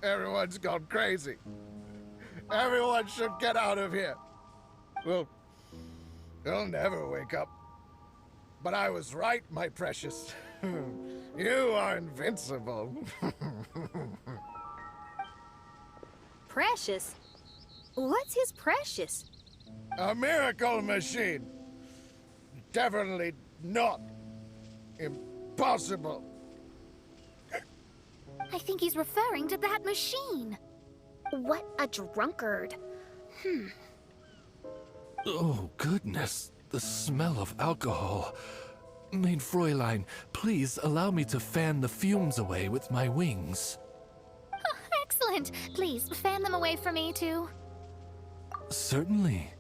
Everyone's gone crazy. Everyone should get out of here. We'll never wake up. But I was right, my precious. You are invincible. Precious? What's his precious? A miracle machine. Definitely not impossible. I think he's referring to that machine. What a drunkard. Oh, goodness. The smell of alcohol. Main Fräulein, please allow me to fan the fumes away with my wings. Excellent. Please, fan them away from me, too. Certainly.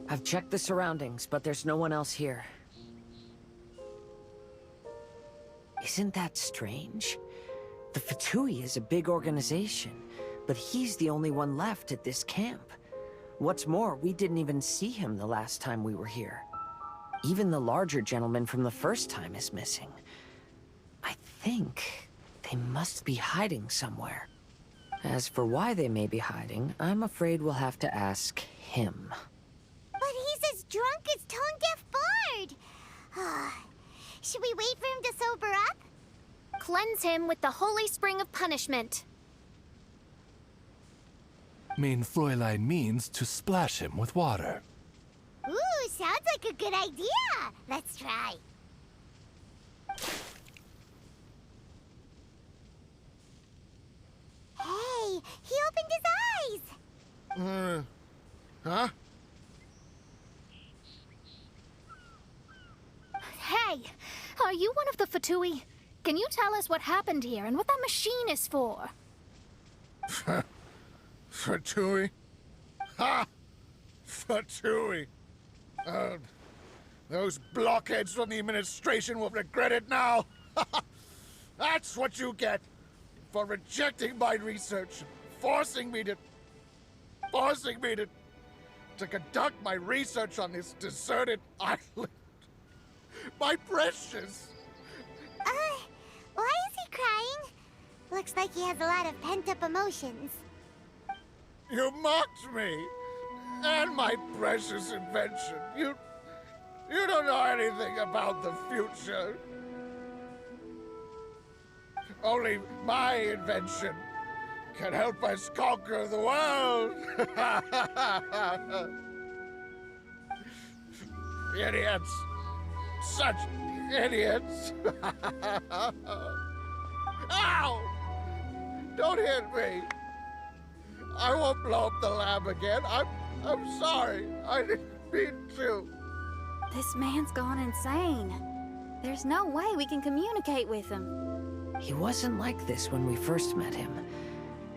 I've checked the surroundings, but there's no one else here. Isn't that strange? The Fatui is a big organization, but he's the only one left at this camp. What's more, we didn't even see him the last time we were here. Even the larger gentleman from the first time is missing. I think they must be hiding somewhere. As for why they may be hiding, I'm afraid we'll have to ask him. But he's as drunk as tone-deaf Bard. Should we wait for him to sober up? Cleanse him with the holy spring of punishment. Main Fräulein means to splash him with water. Ooh, sounds like a good idea. Let's try. Hey, he opened his eyes. Huh? Hey, are you one of the Fatui? Can you tell us what happened here and what that machine is for? Fatui? Ha! Fatui! Those blockheads from the administration will regret it now. That's what you get for rejecting my research, forcing me to conduct my research on this deserted island. My precious. Why is he crying? Looks like he has a lot of pent-up emotions. You mocked me and my precious invention. You don't know anything about the future. Only my invention can help us conquer the world. Idiots. Such idiots. Ow! Don't hit me. I won't blow up the lab again. I'm sorry. I didn't mean to. This man's gone insane. There's no way we can communicate with him. He wasn't like this when we first met him.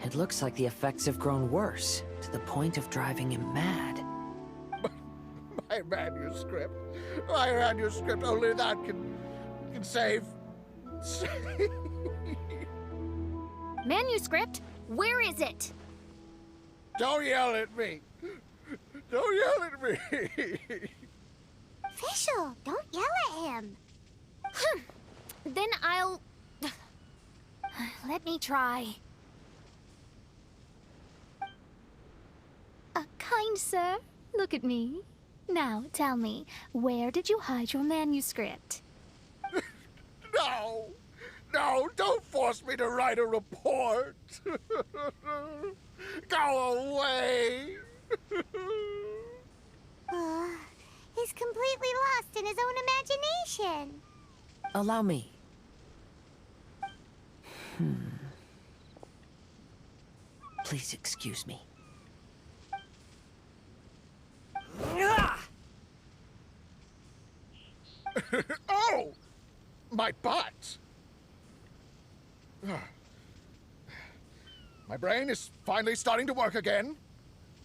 It looks like the effects have grown worse, to the point of driving him mad. My manuscript. My manuscript. Only that can save. Manuscript? Where is it? Don't yell at me. Don't yell at me. Official, don't yell at him. Then I'll... Let me try. Kind sir, look at me. Now, tell me, where did you hide your manuscript? No! No, don't force me to write a report! Go away! He's completely lost in his own imagination. Allow me. Please excuse me. Oh! My butt! My brain is finally starting to work again.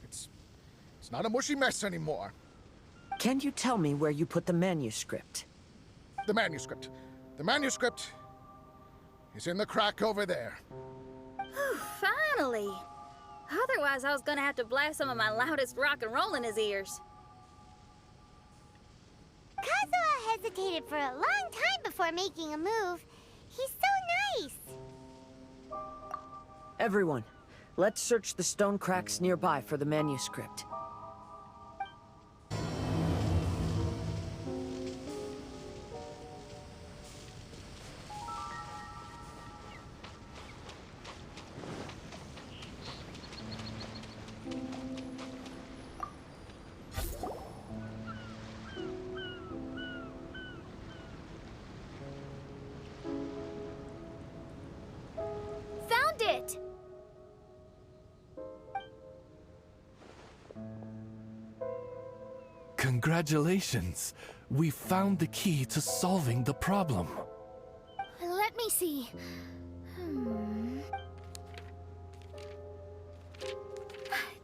It's not a mushy mess anymore. Can you tell me where you put the manuscript? The manuscript. The manuscript is in the crack over there. Finally! Otherwise, I was gonna have to blast some of my loudest rock and roll in his ears. Kazuha hesitated for a long time before making a move. He's so nice. Everyone, let's search the stone cracks nearby for the manuscript. Found it! Congratulations! We found the key to solving the problem. Let me see.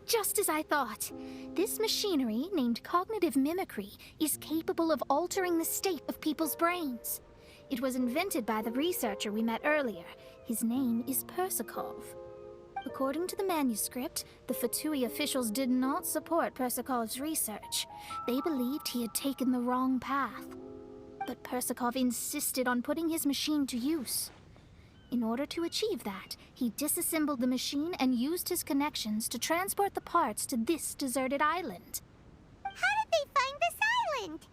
Just as I thought. This machinery, named cognitive mimicry, is capable of altering the state of people's brains. It was invented by the researcher we met earlier. His name is Persakov. According to the manuscript, the Fatui officials did not support Persakov's research. They believed he had taken the wrong path. But Persakov insisted on putting his machine to use. In order to achieve that, he disassembled the machine and used his connections to transport the parts to this deserted island. How did they find this island?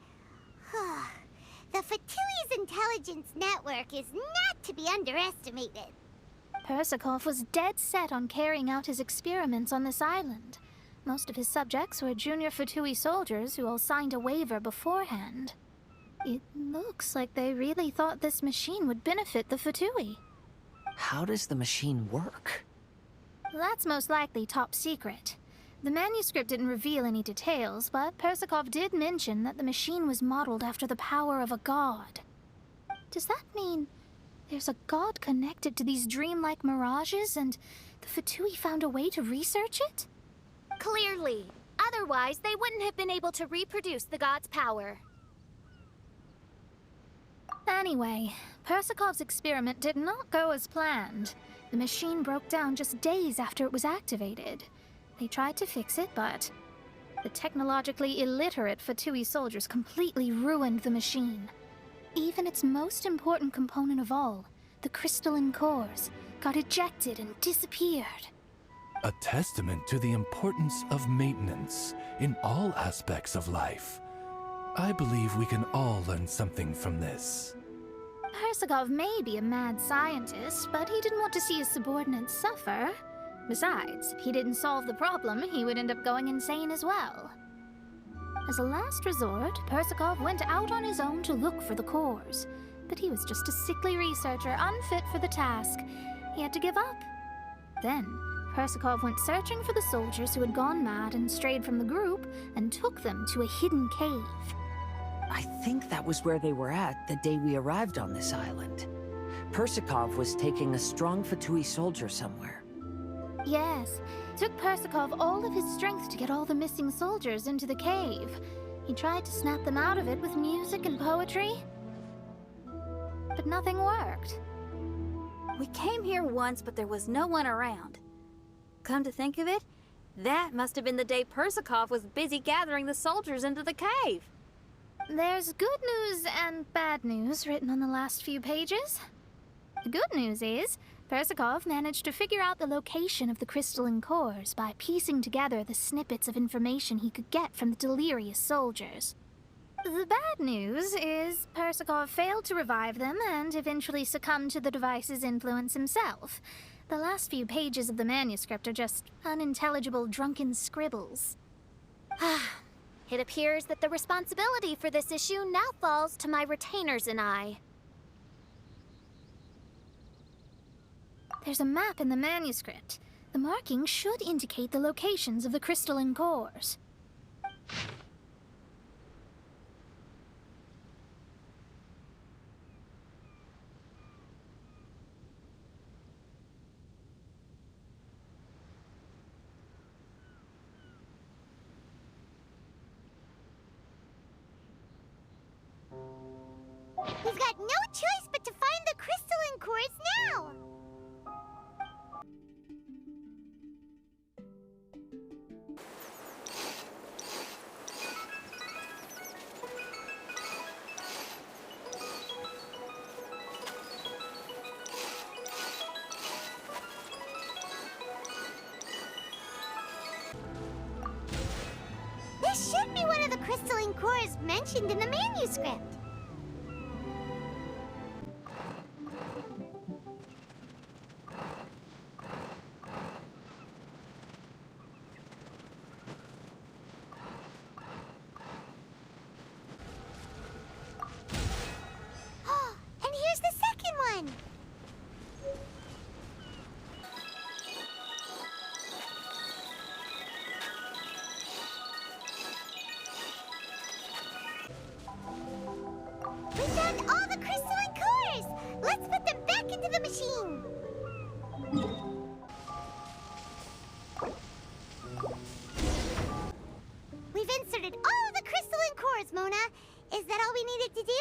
The Fatui's intelligence network is not to be underestimated. Persakov was dead set on carrying out his experiments on this island. Most of his subjects were junior Fatui soldiers who all signed a waiver beforehand. It looks like they really thought this machine would benefit the Fatui. How does the machine work? That's most likely top secret. The manuscript didn't reveal any details, but Persakov did mention that the machine was modeled after the power of a god. Does that mean there's a god connected to these dreamlike mirages, and the Fatui found a way to research it? Clearly. Otherwise, they wouldn't have been able to reproduce the god's power. Anyway, Persakov's experiment did not go as planned. The machine broke down just days after it was activated. They tried to fix it, but the technologically illiterate Fatui soldiers completely ruined the machine. Even its most important component of all, the crystalline cores, got ejected and disappeared. A testament to the importance of maintenance in all aspects of life. I believe we can all learn something from this. Persakov may be a mad scientist, but he didn't want to see his subordinates suffer. Besides, if he didn't solve the problem, he would end up going insane as well. As a last resort, Persakov went out on his own to look for the cores. But he was just a sickly researcher, unfit for the task. He had to give up. Then, Persakov went searching for the soldiers who had gone mad and strayed from the group, and took them to a hidden cave. I think that was where they were at the day we arrived on this island. Persakov was taking a strong Fatui soldier somewhere. Yes, it took Persakov all of his strength to get all the missing soldiers into the cave. He tried to snap them out of it with music and poetry, but nothing worked. We came here once, but there was no one around. Come to think of it, that must have been the day Persakov was busy gathering the soldiers into the cave. There's good news and bad news written on the last few pages. The good news is, Persakov managed to figure out the location of the crystalline cores by piecing together the snippets of information he could get from the delirious soldiers. The bad news is Persakov failed to revive them and eventually succumbed to the device's influence himself. The last few pages of the manuscript are just unintelligible drunken scribbles. It appears that the responsibility for this issue now falls to my retainers and I. There's a map in the manuscript. The markings should indicate the locations of the crystalline cores. We've got no choice but to find the crystalline cores now! crystalline cores mentioned in the manuscript. And here's the second one. We found all the crystalline cores! Let's put them back into the machine! We've inserted all the crystalline cores, Mona. Is that all we needed to do?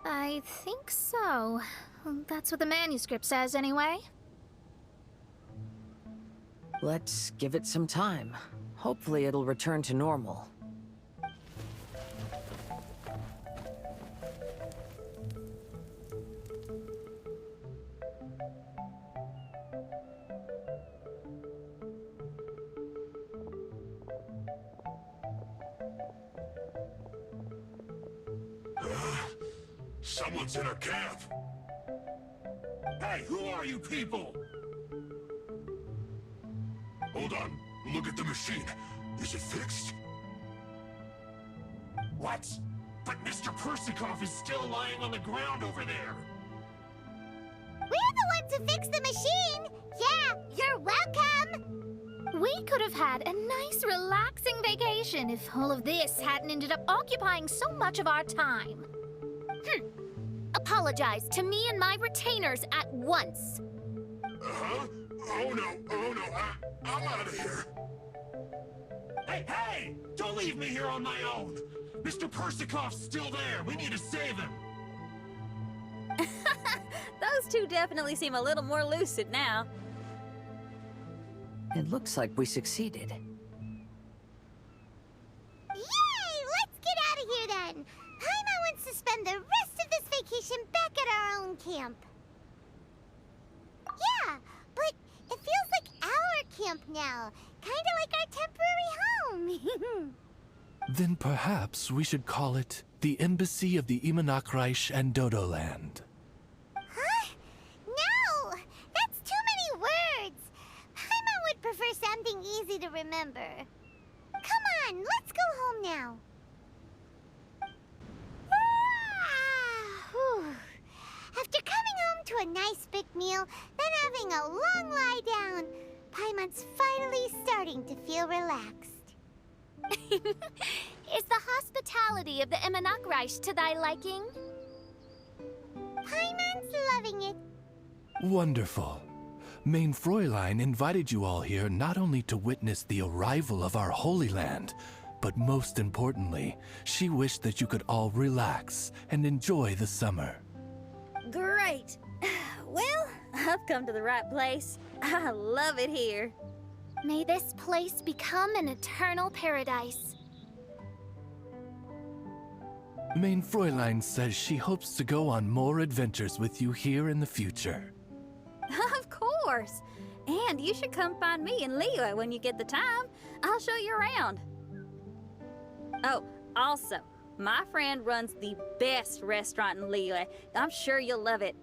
I think so. That's what the manuscript says, anyway. Let's give it some time. Hopefully it'll return to normal. Someone's in our camp. Hey, who are you people? Hold on. Look at the machine. Is it fixed? What? But Mr. Persikov is still lying on the ground over there. We're the ones who fixed the machine! Yeah, you're welcome! We could have had a nice, relaxing vacation if all of this hadn't ended up occupying so much of our time. Apologize to me and my retainers at once. Uh-huh? Oh no, I'm out of here. Hey! Don't leave me here on my own! Mr. Persikov's still there! We need to save him! Those two definitely seem a little more lucid now. It looks like we succeeded. Yay! Let's get out of here then! Paimon wants to spend the rest of this vacation back at our own camp. Yeah, but it feels like our camp now. Kinda like our temporary home. Then perhaps we should call it the Embassy of the Imanakreich and Dodoland. Huh? No! That's too many words! Paimon would prefer something easy to remember. Come on, let's go home now. Whew. After coming home to a nice big meal, then having a long lie down, Paimon's finally starting to feel relaxed. Is the hospitality of the Imanakreich to thy liking? Paimon's loving it. Wonderful. Main Fräulein invited you all here not only to witness the arrival of our Holy Land, but most importantly, she wished that you could all relax and enjoy the summer. Great. Well, I've come to the right place. I love it here. May this place become an eternal paradise. Main Fräulein says she hopes to go on more adventures with you here in the future. Of course. And you should come find me and Leo when you get the time. I'll show you around. Oh, also, my friend runs the best restaurant in Liyue. I'm sure you'll love it.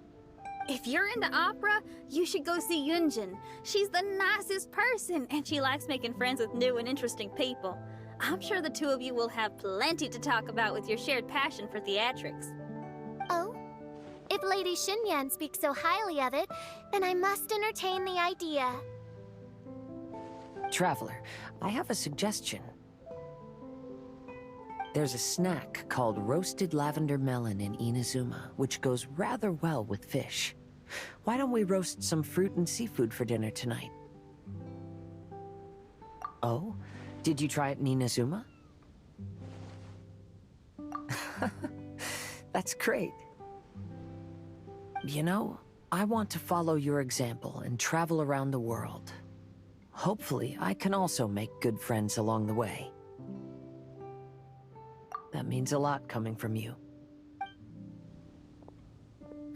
If you're into opera, you should go see Yunjin. She's the nicest person, and she likes making friends with new and interesting people. I'm sure the two of you will have plenty to talk about with your shared passion for theatrics. Oh? If Lady Xinyan speaks so highly of it, then I must entertain the idea. Traveler, I have a suggestion. There's a snack called roasted lavender melon in Inazuma, which goes rather well with fish. Why don't we roast some fruit and seafood for dinner tonight? Oh? Did you try it in Inazuma? That's great. You know, I want to follow your example and travel around the world. Hopefully, I can also make good friends along the way. That means a lot coming from you.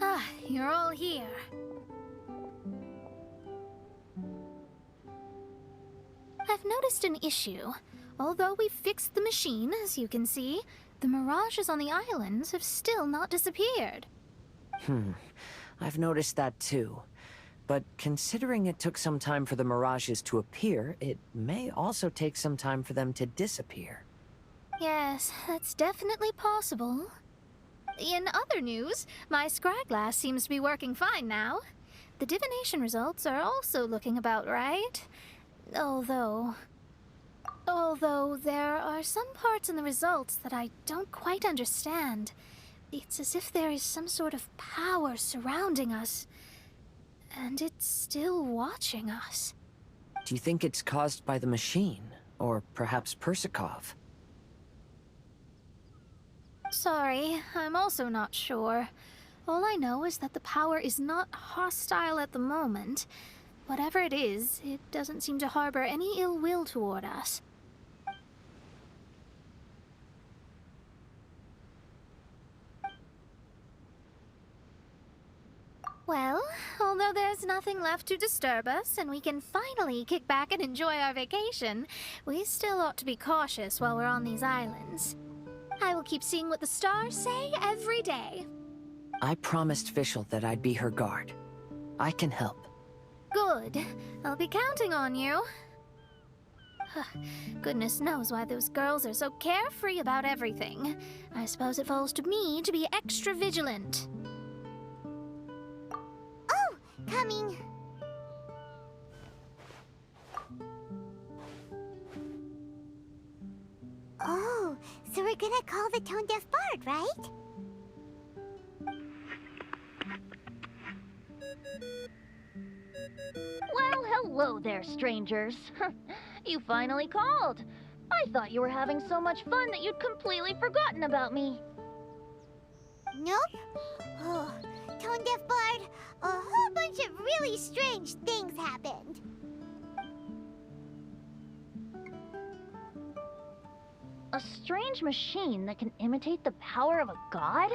Ah, you're all here. I've noticed an issue. Although we've fixed the machine, as you can see, the mirages on the islands have still not disappeared. I've noticed that too. But considering it took some time for the mirages to appear, it may also take some time for them to disappear. Yes, that's definitely possible. In other news, my scryglass seems to be working fine now. The divination results are also looking about right. Although there are some parts in the results that I don't quite understand. It's as if there is some sort of power surrounding us, and it's still watching us. Do you think it's caused by the machine? Or perhaps Persikov? Sorry, I'm also not sure. All I know is that the power is not hostile at the moment. Whatever it is, it doesn't seem to harbor any ill will toward us. Well, although there's nothing left to disturb us and we can finally kick back and enjoy our vacation, we still ought to be cautious while we're on these islands. I will keep seeing what the stars say every day. I promised Fischl that I'd be her guard. I can help. Good. I'll be counting on you. Goodness knows why those girls are so carefree about everything. I suppose it falls to me to be extra vigilant. Oh, coming. Oh, so we're gonna call the tone-deaf bard, right? Well, hello there, strangers. You finally called. I thought you were having so much fun that you'd completely forgotten about me. Nope. Oh, tone-deaf bard, a whole bunch of really strange things happened. A strange machine that can imitate the power of a god?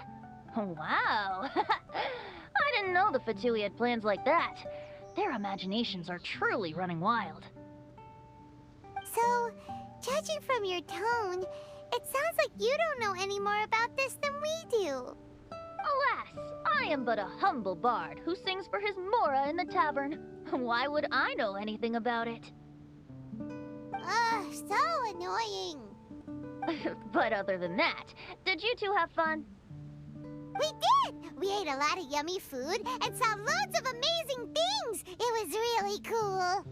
Wow! I didn't know the Fatui had plans like that. Their imaginations are truly running wild. So, judging from your tone, it sounds like you don't know any more about this than we do. Alas, I am but a humble bard who sings for his Mora in the tavern. Why would I know anything about it? Ugh, so annoying. But other than that, did you two have fun? We did! We ate a lot of yummy food and saw loads of amazing things! It was really cool!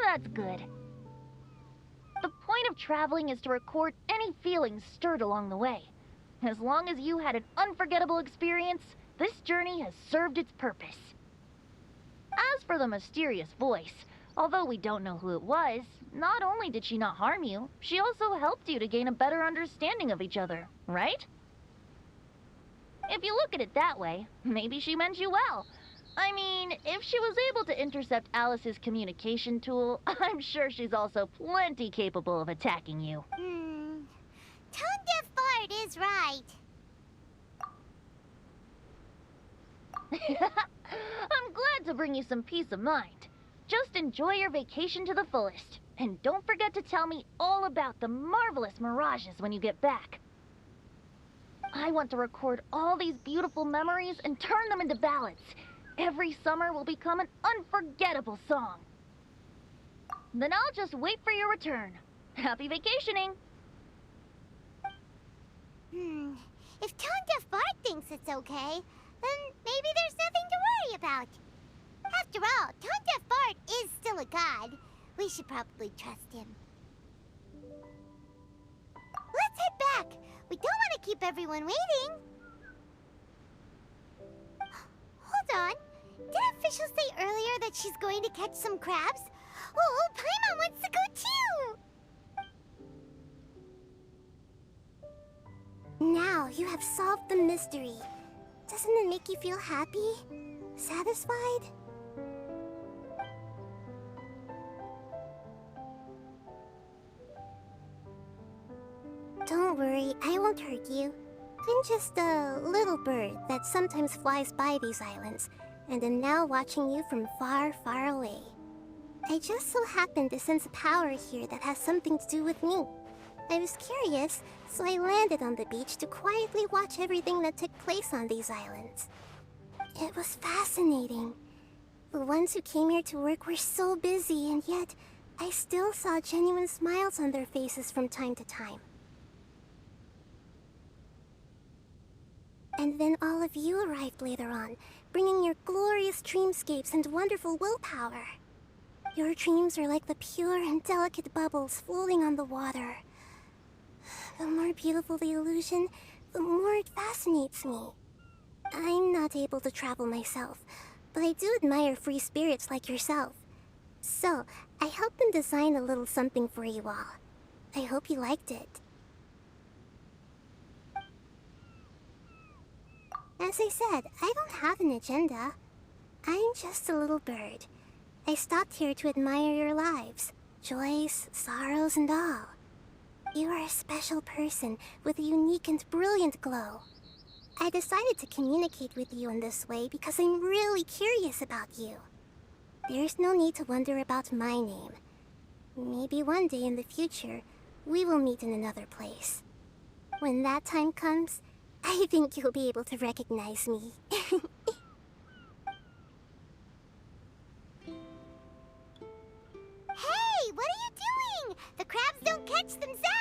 That's good. The point of traveling is to record any feelings stirred along the way. As long as you had an unforgettable experience, this journey has served its purpose. As for the mysterious voice, although we don't know who it was, not only did she not harm you, she also helped you to gain a better understanding of each other, right? If you look at it that way, maybe she meant you well. I mean, if she was able to intercept Alice's communication tool, I'm sure she's also plenty capable of attacking you. Tone-deaf bard is right. I'm glad to bring you some peace of mind. Just enjoy your vacation to the fullest. And don't forget to tell me all about the marvelous mirages when you get back. I want to record all these beautiful memories and turn them into ballads. Every summer will become an unforgettable song. Then I'll just wait for your return. Happy vacationing! If tone-deaf bard thinks it's okay, then maybe there's nothing to worry about. After all, tone-deaf bard is still a god. We should probably trust him. Let's head back. We don't want to keep everyone waiting. Hold on. Didn't Fischl say earlier that she's going to catch some crabs? Oh, Paimon wants to go too! Now you have solved the mystery. Doesn't it make you feel happy? Satisfied? Don't worry, I won't hurt you. I'm just a little bird that sometimes flies by these islands, and am now watching you from far, far away. I just so happened to sense a power here that has something to do with me. I was curious, so I landed on the beach to quietly watch everything that took place on these islands. It was fascinating. The ones who came here to work were so busy, and yet I still saw genuine smiles on their faces from time to time. And then all of you arrived later on, bringing your glorious dreamscapes and wonderful willpower. Your dreams are like the pure and delicate bubbles floating on the water. The more beautiful the illusion, the more it fascinates me. I'm not able to travel myself, but I do admire free spirits like yourself. So, I helped them design a little something for you all. I hope you liked it. As I said, I don't have an agenda. I'm just a little bird. I stopped here to admire your lives, joys, sorrows, and all. You are a special person with a unique and brilliant glow. I decided to communicate with you in this way because I'm really curious about you. There's no need to wonder about my name. Maybe one day in the future, we will meet in another place. When that time comes, I think you'll be able to recognize me. Hey, what are you doing? The crabs don't catch themselves!